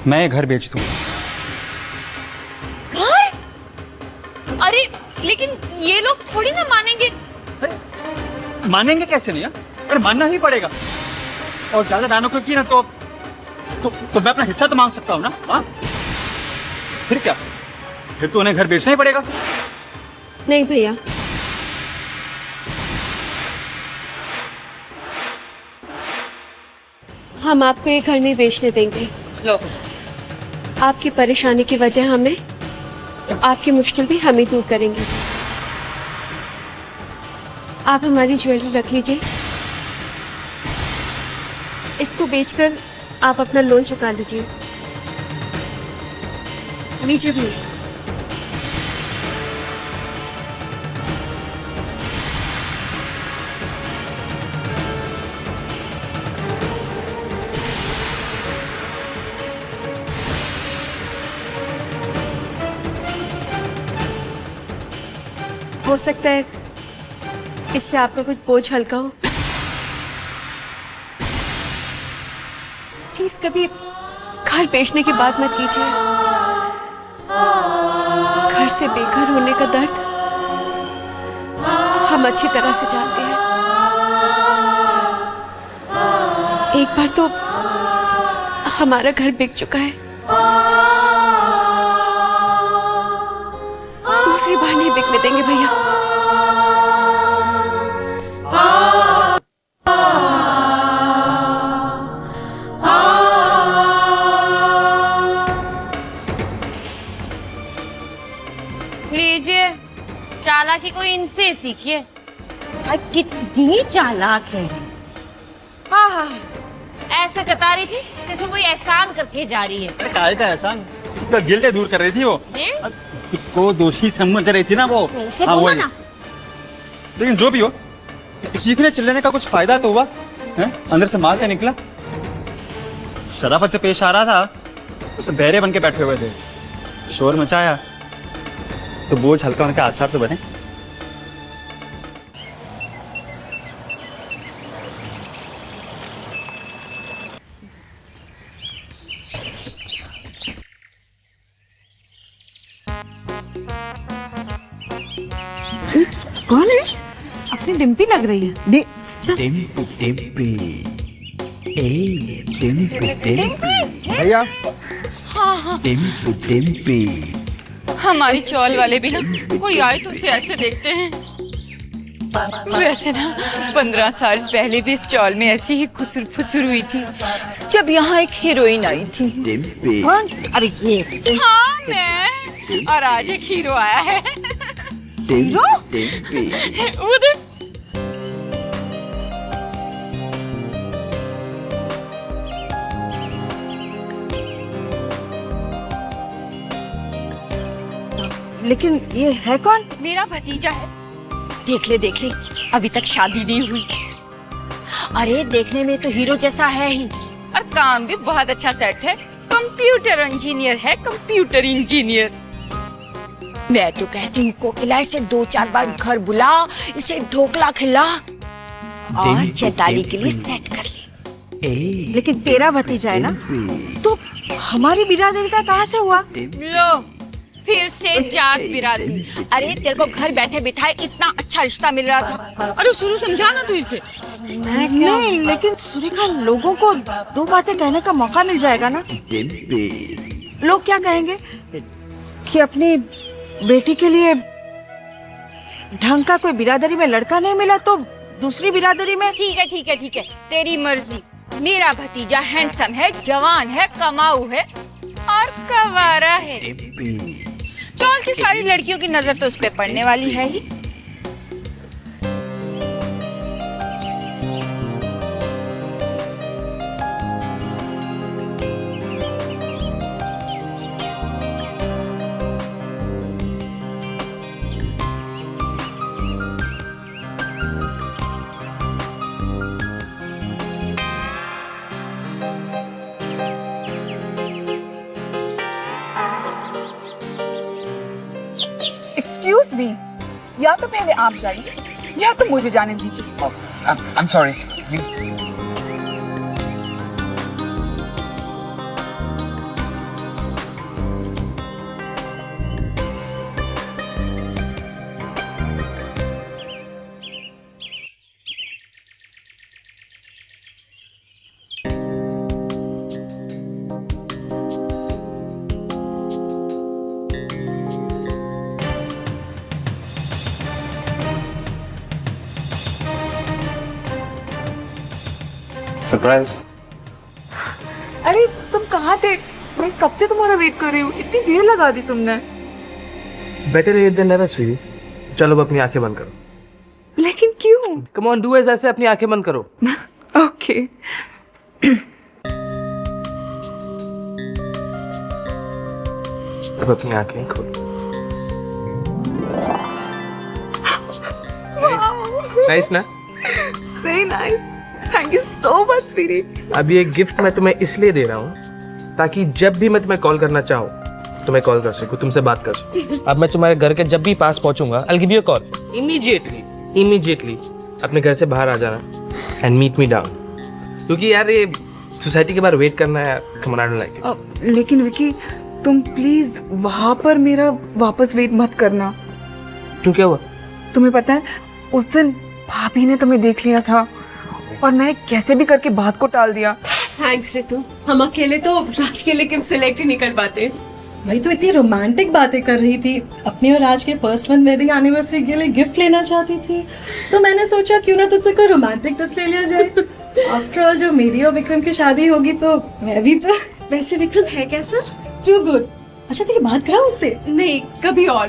मैं ये घर बेच दूँ। घर? अरे लेकिन ये लोग थोड़ी ना मानेंगे। मानेंगे कैसे नहीं? अरे मानना ही पड़ेगा। और ज्यादा दानों को की ना तो मैं अपना हिस्सा तो मांग सकता हूँ ना। हाँ फिर क्या? फिर तो उन्हें घर बेचना ही पड़ेगा। नहीं भैया, हम आपको ये घर नहीं बेचने देंगे। लो। आपकी परेशानी की वजह हमें, तो आपकी मुश्किल भी हम ही दूर करेंगे। आप हमारी ज्वेलरी रख लीजिए, इसको बेचकर आप अपना लोन चुका लीजिए। लीजिए भैया। हो सकता है इससे आपका कुछ बोझ हल्का हो। प्लीज कभी घर बेचने की बात मत कीजिए। घर से बेघर होने का दर्द हम अच्छी तरह से जानते हैं। एक बार तो हमारा घर बिक चुका है, दूसरी बार नहीं बिकने देंगे भैया। लीजिए, चालाकी कोई इनसे सीखिए। कितनी चालाक है। हाँ हाँ, ऐसा जता रही थी जैसे कोई एहसान करके जा रही है। अरे काहे का एहसान? उसका गिल्ट दूर कर रही थी वो। को दोषी समझ रही थी ना वो। हाँ वो। लेकिन जो भी हो, सीखने चिल्लाने का कुछ फायदा तो हुआ है? अंदर से माल क्या निकला? शराफत से पेश आ रहा था तो सब बहरे बन के बैठे हुए थे। शोर मचाया तो बोझ हल्का होने के आसार तो बने। कौन है? अपनी डिम्पी लग रही है। भैया हमारी चौल वाले भी ना कोई आए तो उसे ऐसे देखते हैं। वैसे ना 15 साल पहले भी इस चौल में ऐसी ही खुसुर फुसुर हुई थी जब यहाँ एक हीरोइन आई थी। कौन? अरे ये हाँ मैं, और आज एक हीरो आया है। हीरो? उधर लेकिन ये है कौन? मेरा भतीजा है। देख ले अभी तक शादी नहीं हुई। अरे देखने में तो हीरो जैसा है ही, और काम भी बहुत अच्छा सेट है। कंप्यूटर इंजीनियर है, कंप्यूटर इंजीनियर। मैं तो कहती हूँ कोकिला इसे 2-4 बार घर बुला, इसे ढोकला खिला और चैताली के लिए सेट कर ले। लेकिन तेरा भतीजा है ना, तो हमारी बिरादरी का कहाँ से हुआ? लो फिर से जात बिरादरी। अरे तेरे को घर बैठे बिठाए इतना अच्छा रिश्ता मिल रहा था। अरे शुरू समझा ना तू इसे। नहीं, लेकिन सुरेखा, लोगों को 2 बातें कहने का मौका मिल जाएगा ना। लोग क्या कहेंगे कि अपनी बेटी के लिए ढंग का कोई बिरादरी में लड़का नहीं मिला तो दूसरी बिरादरी में। ठीक है, तेरी मर्जी। मेरा भतीजा हैंडसम है, जवान है, कमाऊ है और कवारा है। चौल की सारी लड़कियों की नजर तो उस पे पड़ने वाली है ही। एक्सक्यूज मी, या तो पहले आप जाइए या तो मुझे जाने दीजिए। I'm sorry, please. सरप्राइज। अरे तुम कहाँ थे? मैं कब से तुम्हारा वेट कर रही हूँ, इतनी देर लगा दी तुमने। Better late than never sweetie. चलो अब अपनी आंखें बंद करो। लेकिन क्यों? कम ऑन डू एज ऐसे, अपनी आंखें बंद करो। ओके। अब अपनी आंखें खोलो। नाइस ना? Very nice, thank you so much sweetie. अब ये गिफ्ट मैं तुम्हें इसलिए दे रहा हूँ ताकि जब भी मैं तुम्हें कॉल करना चाहूँ तुम्हें कॉल कर सकूँ, तुमसे बात कर सकूँ। अब मैं तुम्हारे घर के जब भी पास पहुंचूंगा I will give you a call immediately अपने घर से बाहर आ जाना एंड मीट मी डाउन, क्योंकि यार ये सोसाइटी के बाहर वेट करना है। Come on, I don't like it. लेकिन विकी तुम प्लीज वहां पर मेरा वापस वेट मत करना। क्यों, क्या हुआ? तुम्हें पता है उस दिन भाभी ने तुम्हें देख लिया था और मैंने कैसे भी करके बात को टाल दिया। थैंक्स रितु, हम अकेले तो राज के लिए गिफ्ट सिलेक्ट ही नहीं कर पाते। वही तो इतनी रोमांटिक बातें कर रही थी, अपनी और राज के फर्स्ट मंथ वेडिंग एनिवर्सरी के लिए गिफ्ट लेना चाहती थी, तो मैंने सोचा क्यों ना तुझसे कोई रोमांटिक टिप्स ले लिया जाए। आफ्टर ऑल जो मेरी और विक्रम की शादी होगी तो मैं भी तो। वैसे विक्रम है कैसा? Too good. अच्छा तेरी बात करा उससे? नहीं, कभी और।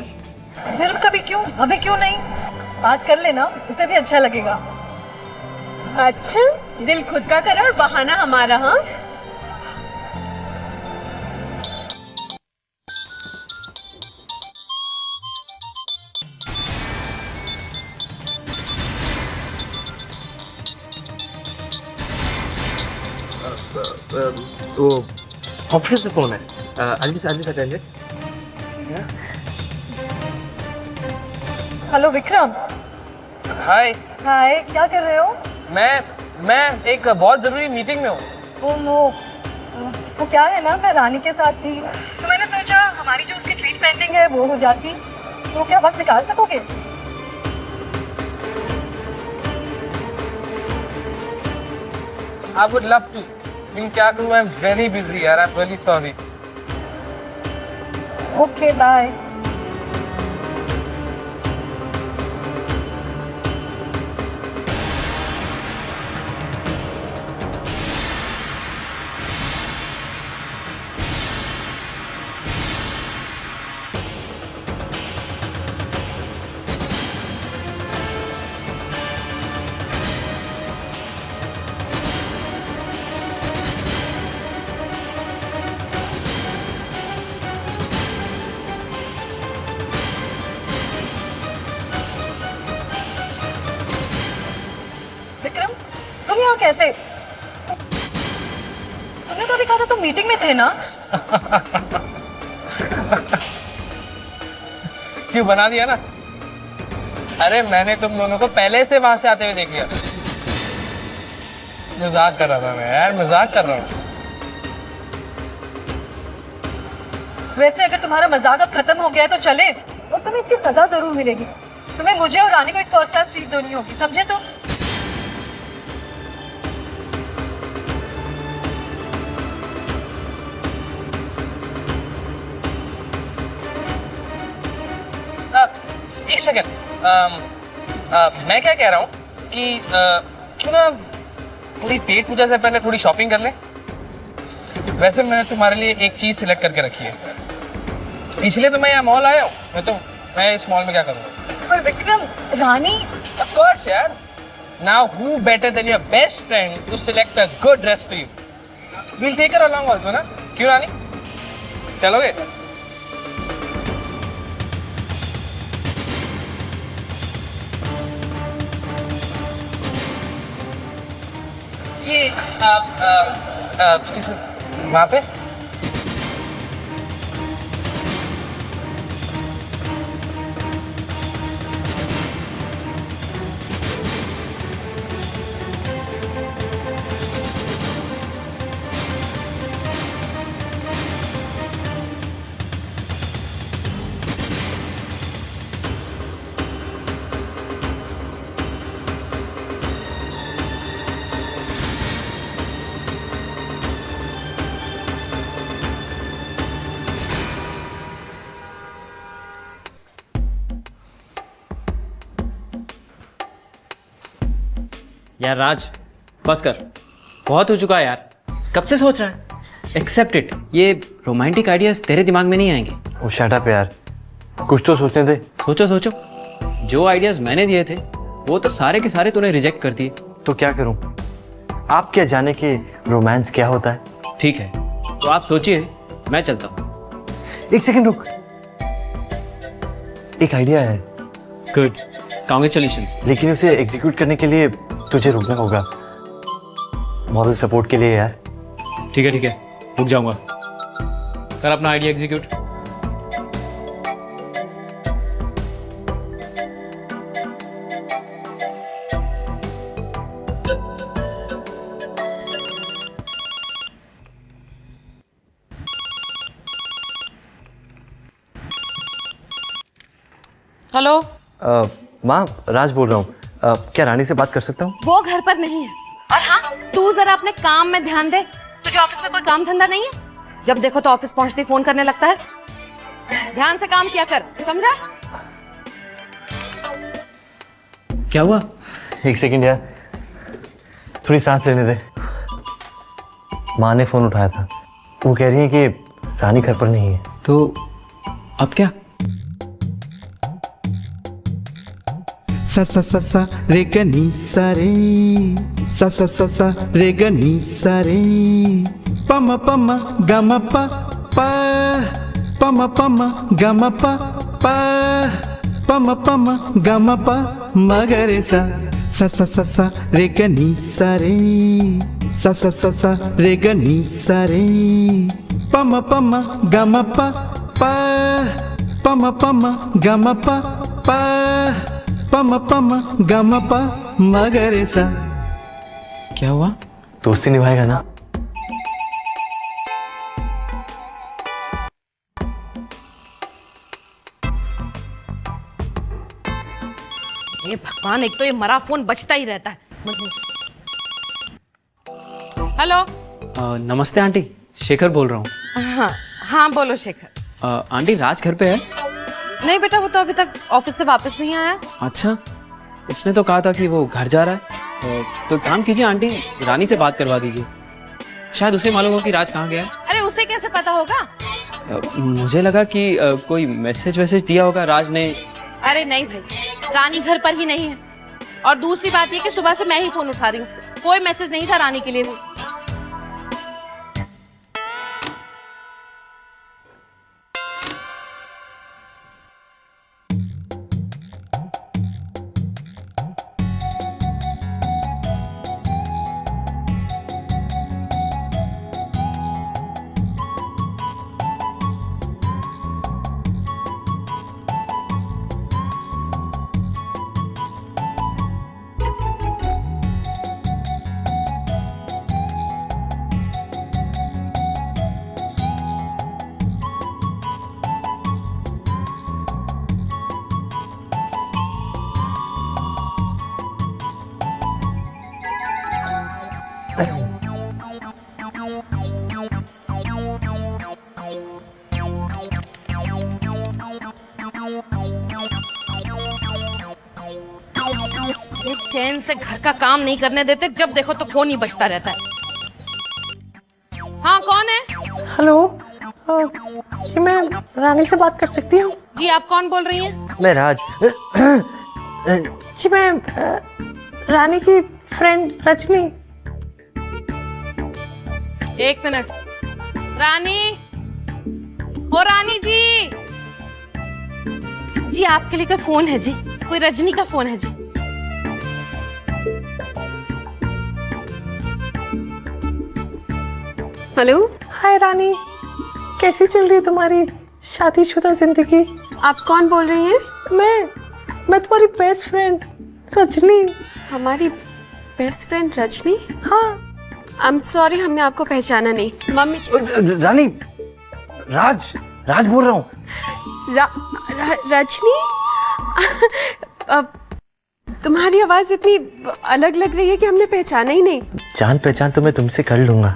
फिर कभी क्यों, अभी क्यों नहीं? बात कर लेना, उसे भी अच्छा लगेगा। अच्छा, दिल खुद का करा और बहाना हमारा। हाँ, वो ऑफिस से फोन है। अल्जी अटेंड। हेलो विक्रम। हाय। हाय, क्या कर रहे हो? मैं एक बहुत जरूरी मीटिंग में हूँ। ओह नो, वो क्या है ना, मैं रानी के साथ थी तो मैंने सोचा हमारी जो उसकी ट्रीट पेंडिंग है वो हो जाती, तो क्या वक्त निकाल सकोगे? I would love to. लेकिन क्या करूँ, I'm very busy यार, I'm really sorry. Okay bye. Vikram, तुम यहाँ कैसे? तुमने तो अभी कहा था तुम मीटिंग में थे ना? क्यों, बना दिया ना? अरे मैंने तुम दोनों को पहले से वहां से आते हुए देख लिया। मजाक कर रहा था मैं यार, मजाक कर रहा हूँ। वैसे अगर तुम्हारा मजाक अब खत्म हो गया है तो चले, और तुम्हें इसकी सजा जरूर मिलेगी। तुम्हें मुझे और रानी को एक फर्स्ट क्लास ट्रीट देनी होगी, समझे तुम? एक सेकेंड, मैं क्या कह रहा हूँ कि क्यों ना थोड़ी पेट पूजा से पहले थोड़ी शॉपिंग कर ले। वैसे मैंने तुम्हारे लिए एक चीज सिलेक्ट करके रखी है, इसलिए तो मैं यहाँ मॉल आया हूँ। मैं इस मॉल में क्या करूँगा? पर विक्रम, रानी। Of course यार। Now who better than your best friend to select a good dress for you? We'll take her along also ना? क्यों रानी? चलोगे? ये वहाँ पे यार राज, बस कर। बहुत हो चुका है यार, कब से सोच रहा है। एक्सेप्ट इट, ये रोमांटिक आइडियाज तेरे दिमाग में नहीं आएंगे। ओ शट अप यार, कुछ तो सोचने दे। सोचो सोचो, जो आइडियाज मैंने दिए थे वो तो सारे के सारे तूने रिजेक्ट कर दिए। तो क्या करूं? आप क्या जाने कि रोमांस क्या होता है? ठीक है, तो आप सोचिए, मैं चलता हूँ। एक सेकंड रुक, एक आइडिया है। Good, congratulations. लेकिन उसे एग्जीक्यूट करने के लिए तुझे रुकना होगा, मॉरल सपोर्ट के लिए यार। ठीक है, रुक जाऊंगा। कर अपना आइडिया एग्जीक्यूट। हेलो। माँ, राज बोल रहा हूँ। क्या रानी से बात कर सकता हूँ? वो घर पर नहीं है। और हाँ, तू जरा अपने काम में ध्यान दे। तुझे ऑफिस में कोई काम धंधा नहीं है? जब देखो तो ऑफिस पहुंचते ही फोन करने लगता है। ध्यान से काम किया कर, समझा? क्या हुआ? एक सेकंड यार, थोड़ी सांस लेने दे। माँ ने फोन उठाया था, वो कह रही है कि रानी घर पर नहीं है। तो अब क्या? सा सा सा सा रे ग नी सा रे, सा सा सा सा रे ग नी सा रे, प म प म ग म प प, प म प म ग म प प, प म प म ग म प म ग रे सा, सा सा सा सा रे ग नी सा रे, सा सा सा सा रे ग नी सा रे, प म प म ग म प प, प म प म ग म प प, पम पम गम प मगरे सा। क्या हुआ? दोस्ती निभाएगा ना? ये भगवान, एक तो ये मरा फोन बजता ही रहता है। हेलो। नमस्ते आंटी, शेखर बोल रहा हूँ। हाँ बोलो शेखर। आंटी, राज घर पे है? नहीं बेटा, वो तो अभी तक ऑफिस से वापस नहीं आया। अच्छा, उसने तो कहा था कि वो घर जा रहा है। तो काम कीजिए आंटी, रानी से बात करवा दीजिए। शायद उसे मालूम हो कि राज कहाँ गया है। अरे उसे कैसे पता होगा? मुझे लगा कि कोई मैसेज वैसेज दिया होगा राज ने। अरे नहीं भाई, रानी घर पर ही नहीं है। और दूसरी बात ये कि सुबह से मैं ही फोन उठा रही हूँ, कोई मैसेज नहीं था रानी के लिए भी। चैन से घर का काम नहीं करने देते, जब देखो तो फोन ही बजता रहता है। हाँ कौन है? हेलो, जी मैं रानी से बात कर सकती हूँ? जी आप कौन बोल रही हैं? मैं राज। जी मैं रानी की फ्रेंड रजनी। एक मिनट। रानी, हो रानी जी। जी आपके लिए कोई फोन है जी, कोई रजनी का फोन है जी। हेलो। हाय रानी, कैसी चल रही है तुम्हारी शादीशुदा जिंदगी? आप कौन बोल रही हैं? मैं तुम्हारी बेस्ट फ्रेंड रजनी। हमारी बेस्ट फ्रेंड रजनी? हाँ। आई एम सॉरी, हमने आपको पहचाना नहीं। मम्मी रानी, राज बोल रहा हूँ। रजनी? अब तुम्हारी आवाज इतनी अलग लग रही है कि हमने पहचाना ही नहीं। जान पहचान तो मैं तुमसे कर लूंगा।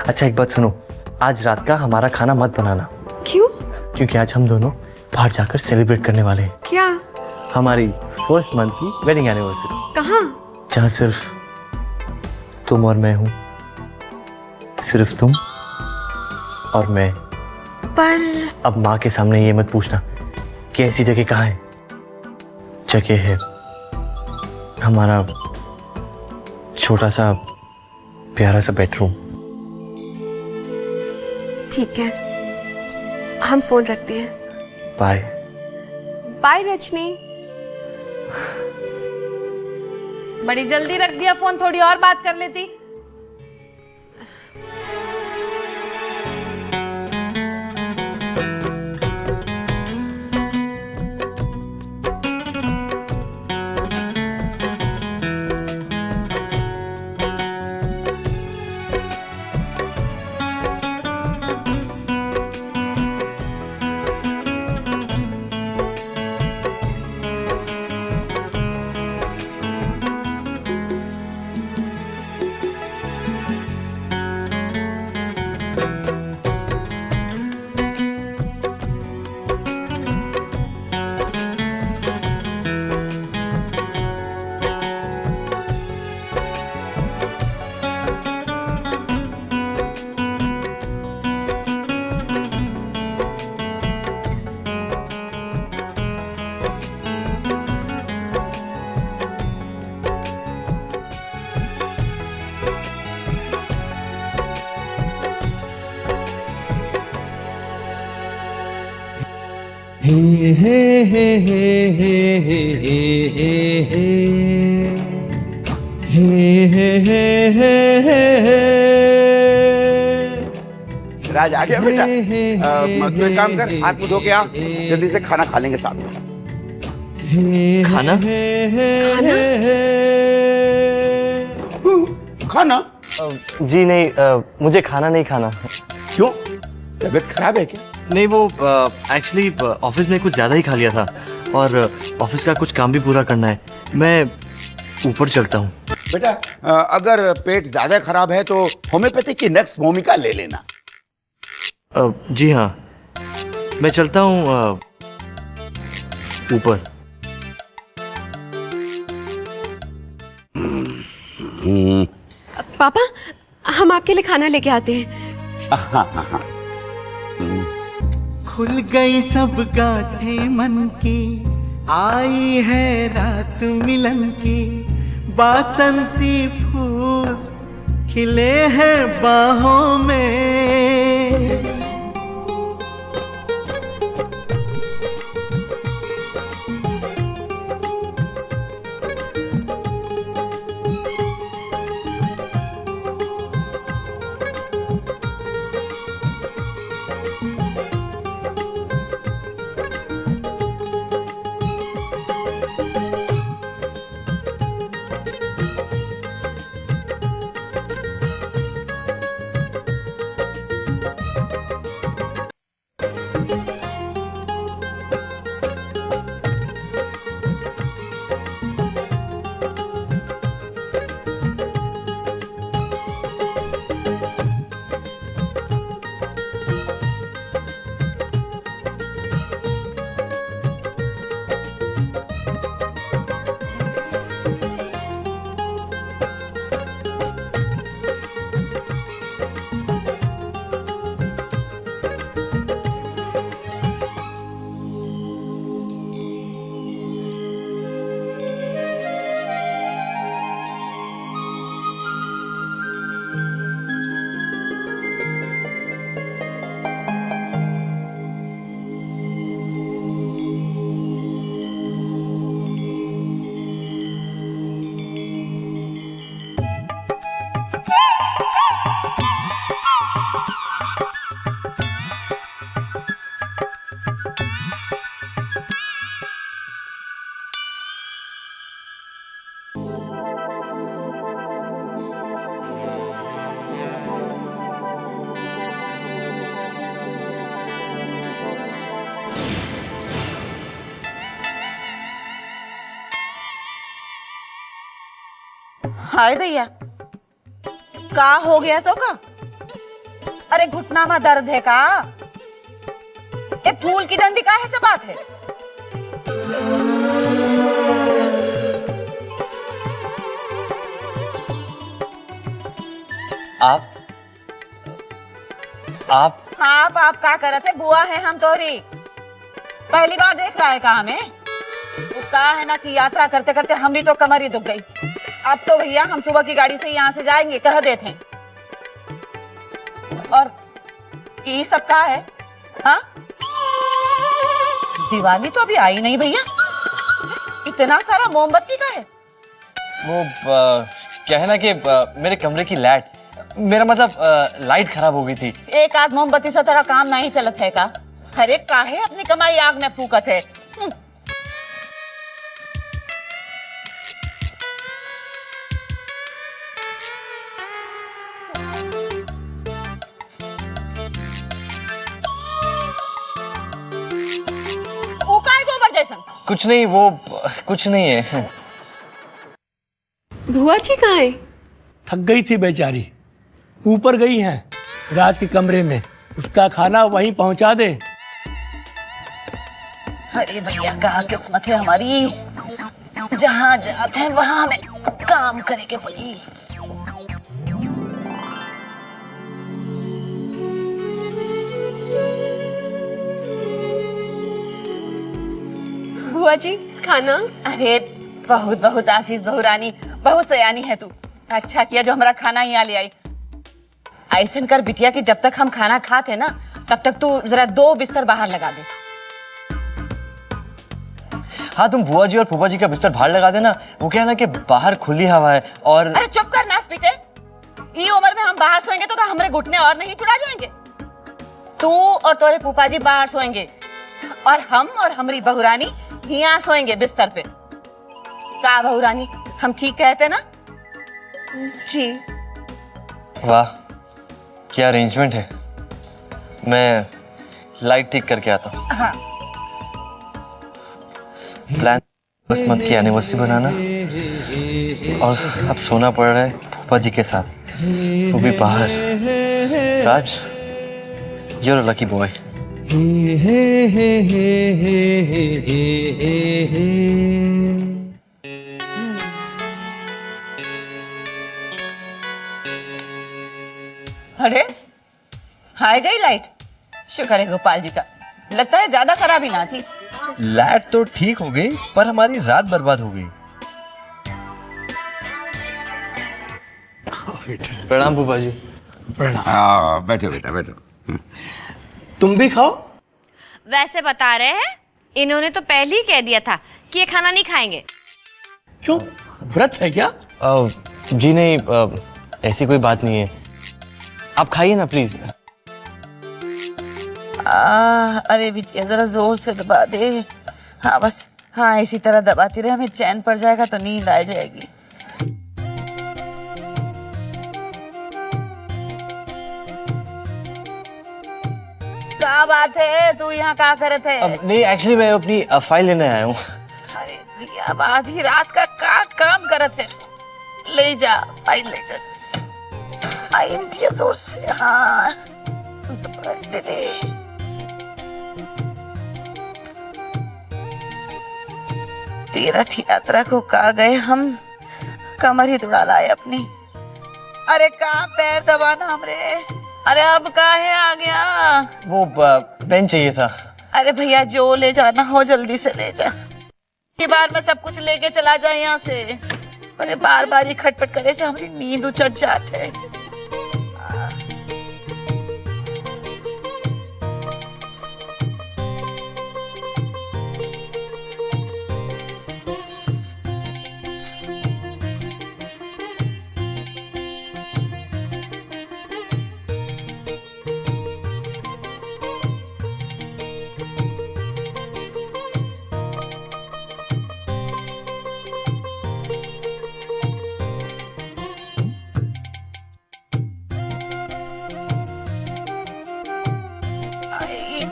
अच्छा एक बात सुनो, आज रात का हमारा खाना मत बनाना। क्यों? क्योंकि आज हम दोनों बाहर जाकर सेलिब्रेट करने वाले हैं। क्या? हमारी फर्स्ट मंथ की वेडिंग एनिवर्सरी। कहाँ? जहाँ सिर्फ तुम और मैं हूं, सिर्फ तुम और मैं। पर अब माँ के सामने ये मत पूछना कि ऐसी जगह कहाँ है। जगह है हमारा छोटा सा प्यारा सा बेडरूम। ठीक है, हम फोन रखते हैं। बाय। बाय रजनी। बड़ी जल्दी रख दिया फोन, थोड़ी और बात कर लेती। हे हे हे हे हे हे हे हे हे हे हे हे। राज आ गया बेटा। तू एक काम कर, हाथ मुंह धो के आ, जल्दी से खाना खा लेंगे साथ में। खाना? खाना? जी नहीं, मुझे खाना नहीं खाना। क्यों, तबीयत खराब है क्या? नहीं, वो एक्चुअली ऑफिस में कुछ ज़्यादा ही खा लिया था और ऑफिस का कुछ काम भी पूरा करना है। मैं ऊपर चलता हूँ। बेटा अगर पेट ज्यादा खराब है तो होम्योपैथिक की नेक्स्ट भूमिका ले लेना। जी हाँ, मैं चलता हूँ ऊपर। पापा, हम आपके लिए खाना लेके आते हैं। खुल गई सब गाठें मन की, आई है रात मिलन की, बासंती फूल खिले हैं बाहों में। हाय दैया, का हो गया तो का? अरे घुटना में दर्द है का? ए फूल की डंडी का है चबात है? आप आप का करत है? बुआ है हम तोरी। पहली बार देख रहा है का हमें? वो कहा है ना कि यात्रा करते करते हमारी तो कमर ही दुख गई। अब तो भैया हम सुबह की गाड़ी से यहाँ से जाएंगे, कह देते हैं। और ये सब का है? हाँ, दिवाली तो अभी आई नहीं भैया, इतना सारा मोमबत्ती का है? वो क्या है ना कि मेरे कमरे की मेरा मतलब लाइट खराब हो गई थी। एक आध मोमबत्ती से तेरा काम नहीं चलत है का? हर एक का है अपनी कमाई आग में फूकत है। कुछ नहीं, वो कुछ नहीं है। बुआ जी कहाँ है? थक गई थी बेचारी, ऊपर गई हैं राज के कमरे में, उसका खाना वहीं पहुंचा दे। अरे भैया का किस्मत है हमारी, जहाँ जाते हैं वहाँ हमें काम करे के पड़ी। बुआ जी खाना? अरे बहुत बहुत आशीष बहू रानी, बहुत सयानी है तू। अच्छा किया जो हमारा खाना यहाँ ले आई। ऐसन कर बिटिया कि जब तक हम खाना खाते ना तब तक तू जरा 2 बिस्तर बाहर लगा दे। हाँ, तुम बुआ जी और फूफा जी का बिस्तर बाहर लगा देना। वो क्या है ना कि बाहर खुली हवा है। और अरे चुप कर नास पीते, ये उम्र में हम बाहर सोएंगे तो क्या हमारे घुटने और नहीं टूटा जाएंगे? तू और तुम्हारे फूफा जी बाहर सोएंगे और हम और हमारी बहुरानी यहाँ सोएंगे बिस्तर पे। का बहुरानी, हम ठीक कहते ना? जी। वाह, क्या अरेंजमेंट है। मैं लाइट ठीक करके आता हूँ। हाँ। प्लान बस मत की एनिवर्सरी बनाना, और अब सोना पड़ रहा है फूफा जी के साथ, वो भी बाहर। राज, you're a lucky boy. अरे हाय गई लाइट, शुक्र है गोपाल जी का। लगता है ज्यादा खराबी ना थी। लाइट तो ठीक हो गई, पर हमारी रात बर्बाद हो गई। प्रणाम फूफा जी। प्रणाम। बैठो बेटा बैठो। तुम भी खाओ। वैसे बता रहे हैं, इन्होंने तो पहले ही कह दिया था कि ये खाना नहीं खाएंगे। क्यों, व्रत है क्या? जी नहीं, ऐसी कोई बात नहीं है। आप खाइए ना प्लीज। अरे बिटिया जरा जोर से दबा दे। हाँ बस, हाँ इसी तरह दबाती रहे, हमें चैन पड़ जाएगा तो नींद आ जाएगी। क्या बात है, तू यहाँ क्या करे थे? नहीं, एक्चुअली मैं अपनी फाइल लेने आया हूँ। अरे भैया, अब आधी रात का काम करे थे? ले जा फाइल, ले जा। आई बिटिया जोर से। हाँ दे दे। तीर्थ यात्रा को कहा गए हम, कमर ही दुड़ा लाए अपनी। अरे कहाँ पैर दबाना हमरे। अरे अब काहे आ गया? वो पेन चाहिए था। अरे भैया जो ले जाना हो जल्दी से ले जा, ये बार में सब कुछ लेके चला जाए यहाँ से। अरे बार बार ये खटपट करे से हमारी नींद उचट जाते है।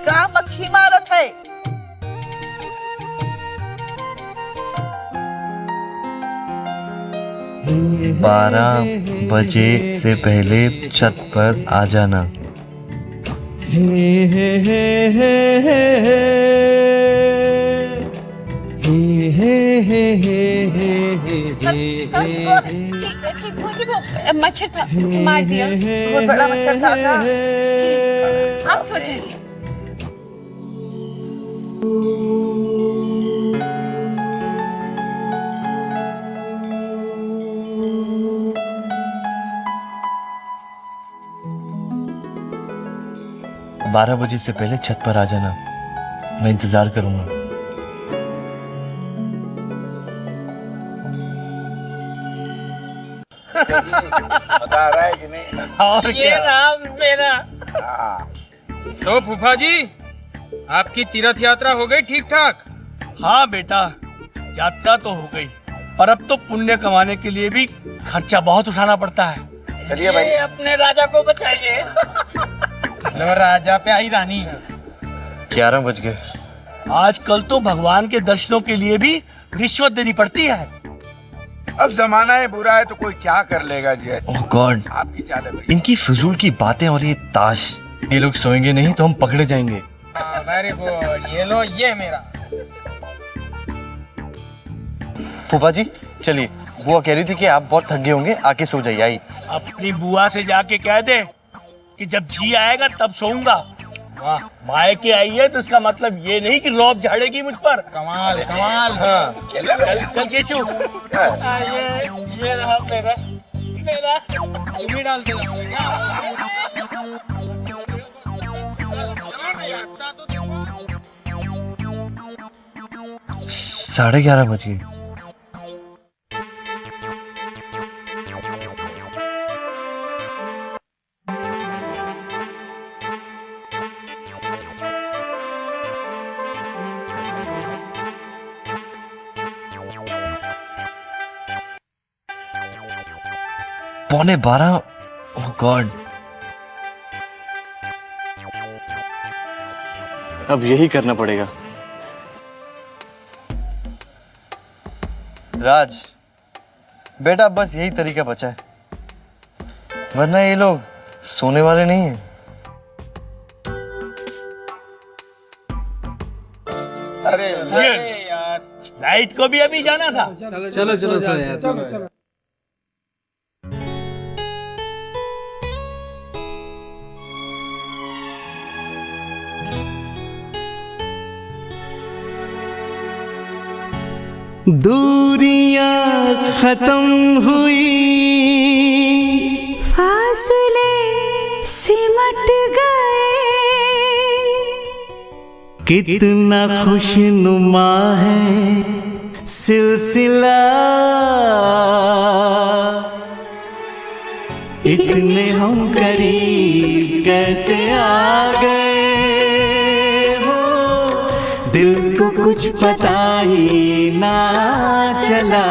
का मक्खी मारत है? 12 बजे से पहले छत पर आ जाना। वो मच्छर था, मार दिया। बहुत बड़ा मच्छर था। जी आप सो जाइए। बारह बजे से पहले छत पर आ जाना, मैं इंतजार करूंगा। मजा आ रहा है कि नहीं? और ये नाम मेरा। तो फूफा जी, आपकी तीर्थ यात्रा हो गई ठीक ठाक? हाँ बेटा, यात्रा तो हो गई, पर अब तो पुण्य कमाने के लिए भी खर्चा बहुत उठाना पड़ता है। चलिए भाई, अपने राजा को बचाइए। लो राजा पे आई रानी। 11 बज गए। आजकल तो भगवान के दर्शनों के लिए भी रिश्वत देनी पड़ती है। अब जमाना है बुरा है तो कोई क्या कर लेगा जी। ओह गॉड, आपकी चाल है भाई। इनकी फिजूल की बातें और ये ताश, ये लोग सोएंगे नहीं तो हम पकड़े जाएंगे। वेरी गुड, ये लो ये मेरा। फूफा जी चलिए, बुआ कह रही थी कि आप बहुत थक गए होंगे, आके सो जाइए। आई अपनी बुआ से जाके कह दे कि जब जी आएगा तब सोऊंगा। मायके आई है तो इसका मतलब ये नहीं कि रौब झाड़ेगी मुझ पर। कमाल कमाल। हाँ चल केशु, ये रहा मेरा तुम ही डालते जाओ। 11:30 बज गए। पौने 12। ओह गॉड, अब यही करना पड़ेगा। राज बेटा, बस यही तरीका बचा है, वरना ये लोग सोने वाले नहीं हैं। अरे यार, लाइट को भी अभी जाना था। चलो चलो सो यार, चलो। दूरियां खत्म हुई, फासले सिमट गए, कितना खुशनुमा है सिलसिला, इतने हम करीब कैसे आ गए हो, दिल को कुछ पता ही ना चला।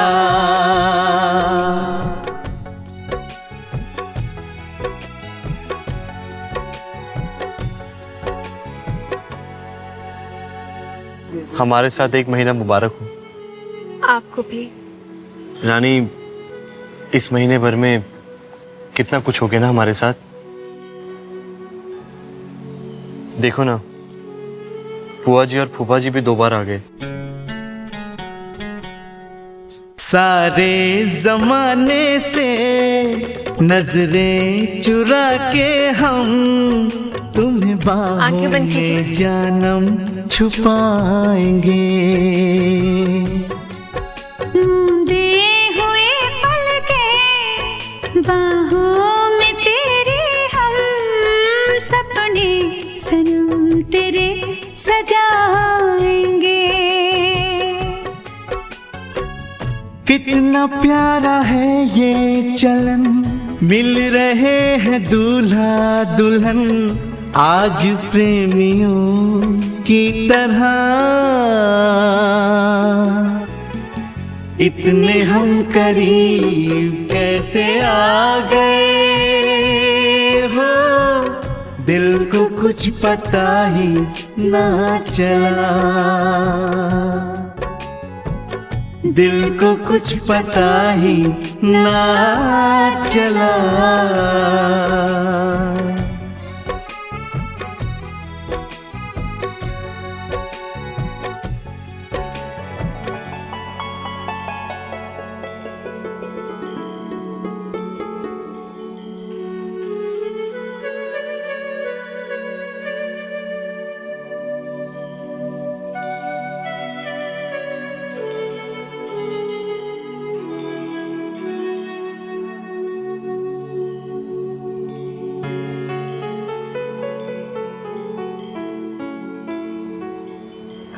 हमारे साथ 1 महीना मुबारक हो। आपको भी। रानी, इस महीने भर में कितना कुछ हो गया ना हमारे साथ। देखो ना, बुआ जी और फूफा जी भी 2 बार आ गए। सारे जमाने से नजरें चुरा के हम तुम्हें बाहों में जानम छुपाएंगे। मूंदे हुए पल के बाहों में तेरे हम सपने सनम तेरे सजाएंगे। कितना प्यारा है ये चलन, मिल रहे हैं दूल्हा दुल्हन आज प्रेमियों की तरह। इतने हम करीब कैसे आ गए हो, दिल को कुछ पता ही ना चला, दिल को कुछ पता ही ना चला।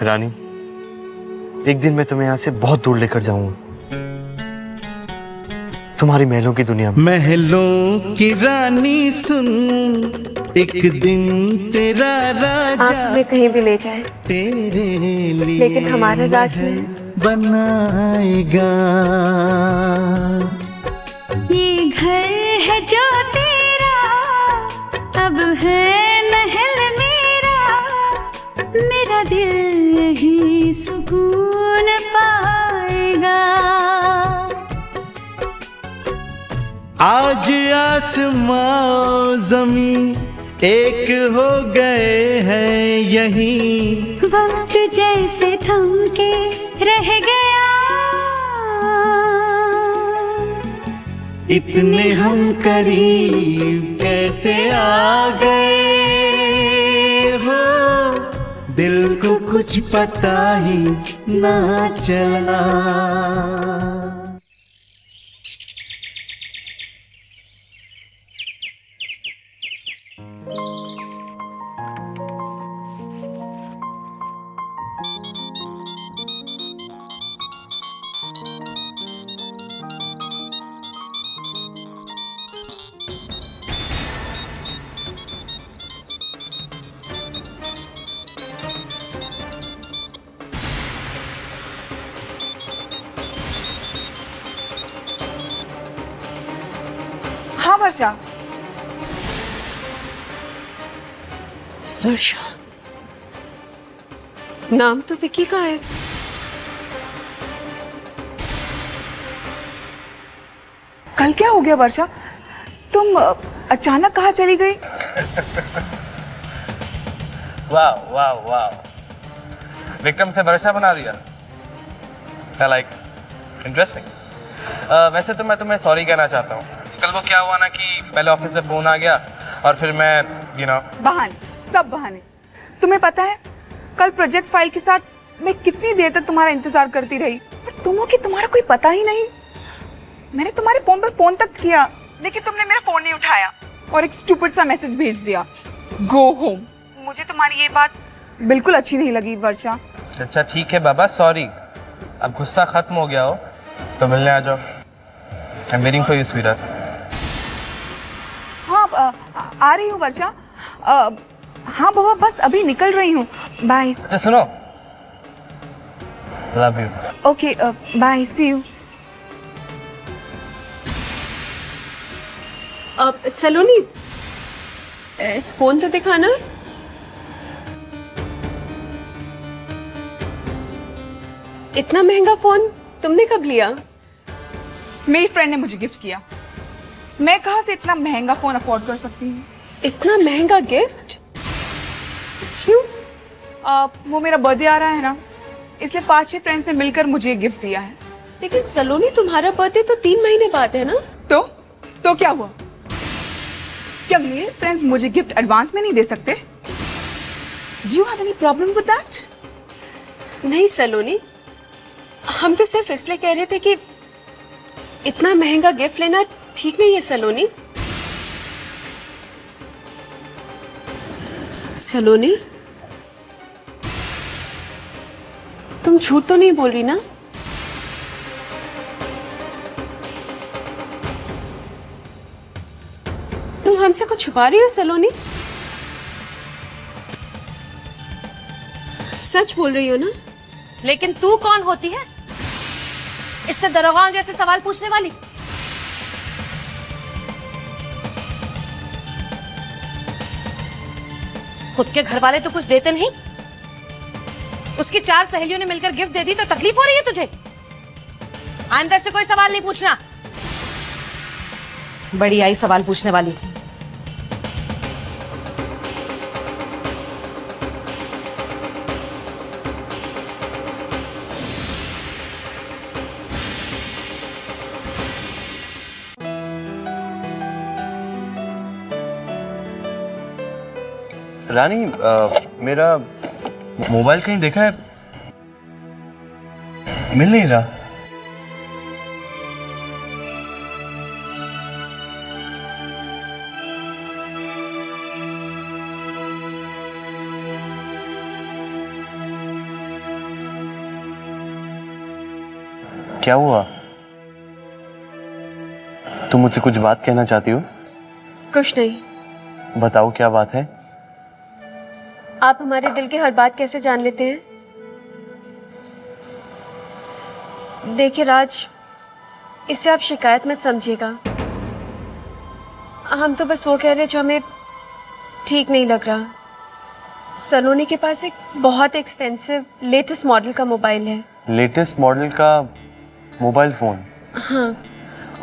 रानी, एक दिन मैं तुम्हें यहाँ से बहुत दूर लेकर जाऊंगा, तुम्हारी महलों की दुनिया में। महलों की रानी सुन, एक दिन तेरा राजा आप हमें कहीं भी ले जाएं, तेरे लिए लेकिन हमारे राज में बनाएगा। ये घर है जो तेरा, अब है महल मेरा, मेरा दिल यही सुकून पाएगा। आज आसमां ज़मीं एक हो गए हैं यहीं, वक्त जैसे थम के रह गया, इतने हम करीब कैसे आ गए हो, दिल को कुछ पता ही ना चला। हाँ वर्षा। वर्षा, नाम तो विकी का है। कल क्या हो गया वर्षा, तुम अचानक कहाँ चली गई? वाह वाह वाह, विक्रम से वर्षा बना दिया। I like interesting. वैसे तो मैं तुम्हें सॉरी कहना चाहता हूँ। कल वो क्या हुआ ना कि पहले ऑफिस से फोन आ गया और फिर मैं बहाने, सब बहाने। तुम्हें पता है कल प्रोजेक्ट फाइल के साथ मैं कितनी देर तक तुम्हारा इंतजार करती रही, और तुम हो कि तुम्हारा कोई पता ही नहीं। मैंने तुम्हारे फोन पर फोन तक किया, लेकिन तुमने मेरा फोन नहीं उठाया और एक स्टूपिड सा मैसेज भेज दिया, गो होम। मुझे तुम्हारी ये बात बिल्कुल अच्छी नहीं लगी वर्षा। अच्छा ठीक है बाबा, सॉरी। अब गुस्सा खत्म हो गया हो तो मिलने आ जाओ। I am waiting for you sweetheart. हाँ आ रही हूँ वर्षा। हाँ बाबा, बस अभी निकल रही हूँ। बाय। अच्छा सुनो, love you. Okay bye, see you. Saloni, phone तो दिखाना। इतना महंगा फोन तुमने कब लिया? मेरी फ्रेंड ने मुझे गिफ्ट किया। मैं कहाँ से इतना महंगा फोन अफोर्ड कर सकती हूँ? इतना महंगा गिफ्ट क्यों? वो मेरा बर्थडे आ रहा है ना, इसलिए 5-6 फ्रेंड्स ने मिलकर मुझे गिफ्ट दिया है। लेकिन सलोनी, तुम्हारा बर्थडे तो 3 महीने बाद है ना? तो क्या हुआ? क्या मेरे फ्रेंड्स मुझे गिफ्ट एडवांस में नहीं दे सकते? Do you have any problem with that? नहीं सलोनी, हम तो सिर्फ इसलिए कह रहे थे कि इतना महंगा गिफ्ट लेना ठीक नहीं है सलोनी। सलोनी, तुम झूठ तो नहीं बोल रही ना? तुम हमसे कुछ छुपा रही हो सलोनी? सच बोल रही हो ना? लेकिन तू कौन होती है इससे दरोगा जैसे सवाल पूछने वाली? खुद के घर वाले तो कुछ देते नहीं, उसकी 4 सहेलियों ने मिलकर गिफ्ट दे दी तो तकलीफ हो रही है तुझे? आइंदा से कोई सवाल नहीं पूछना। बड़ी आई सवाल पूछने वाली। रानी, मेरा मोबाइल कहीं देखा है? मिल नहीं रहा। क्या हुआ? तुम मुझसे कुछ बात कहना चाहती हो? कुछ नहीं। बताओ क्या बात है? आप हमारे दिल की हर बात कैसे जान लेते हैं? देखिए राज, इससे आप शिकायत मत समझिएगा। हम तो बस वो कह रहे जो हमें ठीक नहीं लग रहा। सलोनी के पास एक बहुत एक्सपेंसिव लेटेस्ट मॉडल का मोबाइल है। लेटेस्ट मॉडल का मोबाइल फोन? हाँ,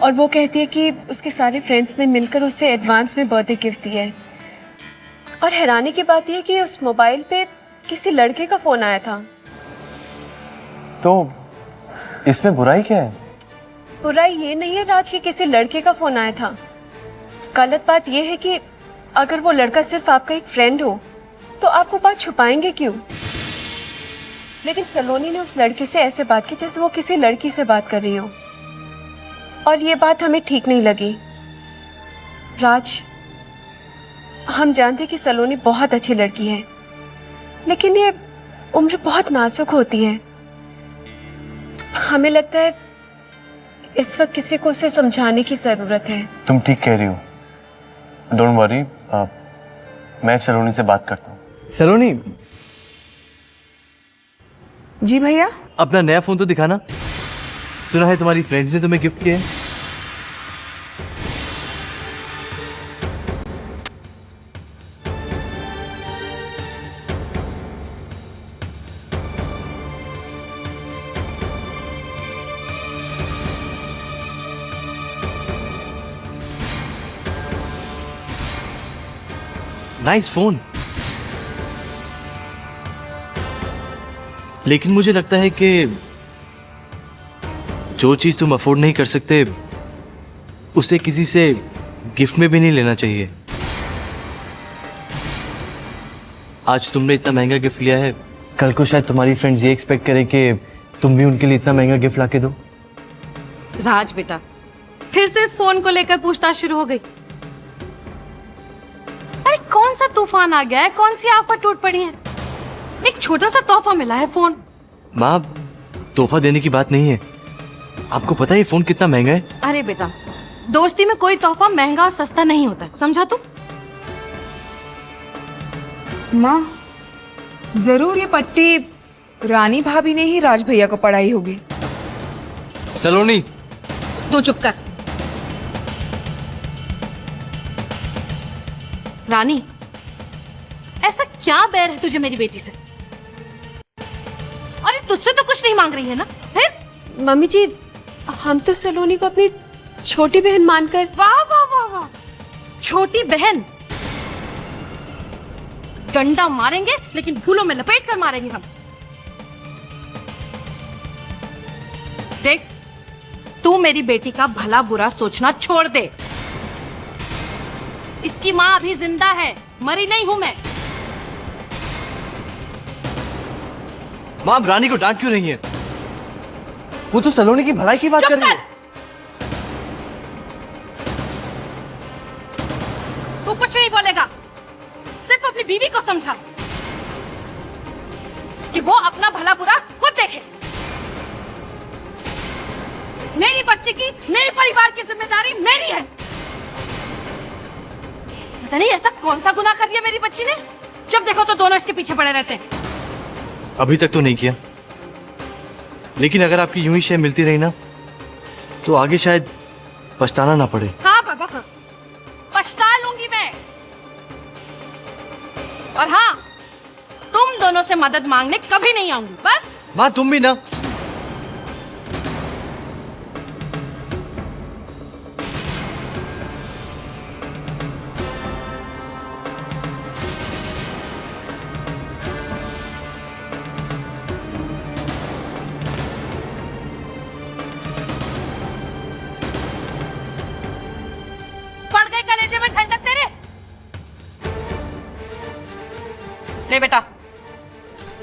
और वो कहती है कि उसके सारे फ्रेंड्स ने मिलकर उसे एडवांस में बर्थडे गिफ्ट दिया है। और हैरानी की बात यह कि उस मोबाइल पे किसी लड़के का फोन आया था। तो इसमें बुराई क्या है? बुराई ये नहीं है राज कि किसी लड़के का फोन आया था। गलत बात यह है कि अगर वो लड़का सिर्फ आपका एक फ्रेंड हो तो आप वो बात छुपाएंगे क्यों? लेकिन सलोनी ने उस लड़के से ऐसे बात की जैसे वो किसी लड़की से बात कर रही हो, और ये बात हमें ठीक नहीं लगी। राज, हम जानते कि सलोनी बहुत अच्छी लड़की है, लेकिन ये उम्र बहुत नाजुक होती है। हमें लगता है इस वक्त किसी को उसे समझाने की जरूरत है। तुम ठीक कह रही हो, डोंट वरी, मैं सलोनी से बात करता हूँ। सलोनी, जी भैया। अपना नया फोन तो दिखाना। सुना है तुम्हारी फ्रेंड्स ने तुम्हें गिफ्ट किया है। नाइस फोन, लेकिन मुझे लगता है कि जो चीज तुम अफोर्ड नहीं कर सकते उसे किसी से गिफ्ट में भी नहीं लेना चाहिए। आज तुमने इतना महंगा गिफ्ट लिया है, कल को शायद तुम्हारी फ्रेंड्स ये एक्सपेक्ट करें कि तुम भी उनके लिए इतना महंगा गिफ्ट लाके दो। राज बेटा, फिर से इस फोन को लेकर पूछताछ शुरू हो गई। अरे कौन सा तूफान आ गया है, कौन सी आफत टूट पड़ी है? एक छोटा सा तोहफा मिला है फोन। माँ, तोहफा देने की बात नहीं है। आपको पता है ये फोन कितना महंगा है? अरे बेटा, दोस्ती में कोई तोहफा महंगा और सस्ता नहीं होता, समझा तू? माँ, जरूर ये पट्टी रानी भाभी ने ही राज भैया को पढ़ाई होगी। सलोनी, तू चुप कर। रानी, ऐसा क्या बैर है तुझे मेरी बेटी से? अरे तुझसे तो कुछ नहीं मांग रही है ना? फिर मम्मी जी, हम तो सलोनी को अपनी छोटी बहन मानकर। वाह वाह वाह वाह, छोटी बहन? डंडा मारेंगे लेकिन फूलों में लपेट कर मारेंगे हम। देख, तू मेरी बेटी का भला बुरा सोचना छोड़ दे। इसकी माँ अभी जिंदा है, मरी नहीं हूं मैं। माँ, आप रानी को डांट क्यों रही है? वो तो सलोनी की भलाई की बात कर रही है। तू कुछ नहीं बोलेगा, सिर्फ अपनी बीवी को समझा कि वो अपना भला बुरा खुद देखे। मेरी बच्ची की, मेरे परिवार की जिम्मेदारी मेरी है। पता नहीं ऐसा कौन सा गुनाह कर दिया मेरी बच्ची ने, जब देखो तो दोनों इसके पीछे पड़े रहते हैं। अभी तक तो नहीं किया, लेकिन अगर आपकी यूं ही शय मिलती रही ना तो आगे शायद पछताना ना पड़े। हाँ बाबा, हाँ, पछता लूंगी मैं। और हाँ, तुम दोनों से मदद मांगने कभी नहीं आऊंगी, बस। माँ, तुम भी ना। पड़ गई कलेजे में ठंडक तेरे। ले बेटा,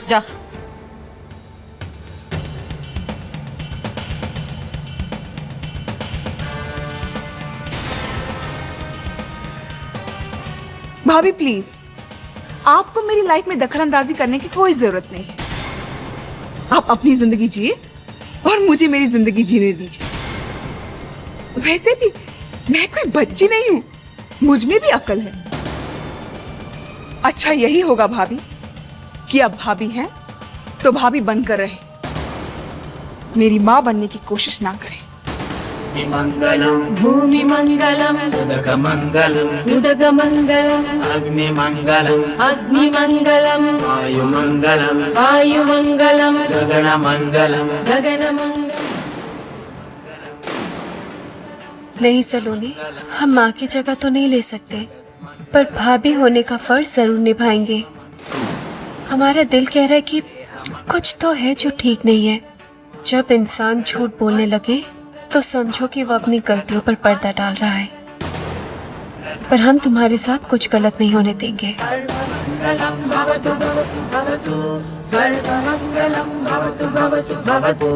जा। भाभी प्लीज, आपको मेरी लाइफ में दखल अंदाजी करने की कोई जरूरत नहीं है। आप अपनी जिंदगी जिए और मुझे मेरी जिंदगी जीने दीजिए। वैसे भी मैं कोई बच्ची नहीं हूं, मुझ में भी अकल है। अच्छा यही होगा भाभी कि अब भाभी हैं तो भाभी बनकर रहे, मेरी माँ बनने की कोशिश ना करें। मंगलम भूमि मंगलम उदक मंगलम उदक मंगलम अग्नि मंगलम अग्नि मंगलम वायु मंगलम वायु मंगलम गगन मंगलम गगन मंगलम। नहीं सलोनी, हम माँ की जगह तो नहीं ले सकते, पर भाभी होने का फर्ज जरूर निभाएंगे। हमारा दिल कह रहा है कि कुछ तो है जो ठीक नहीं है। जब इंसान झूठ बोलने लगे तो समझो कि वो अपनी गलतियों पर पर्दा डाल रहा है। पर हम तुम्हारे साथ कुछ गलत नहीं होने देंगे। सर्वमंगलम भवतु भवतु भवतु सर्वमंगलम भवतु भवतु भवतु।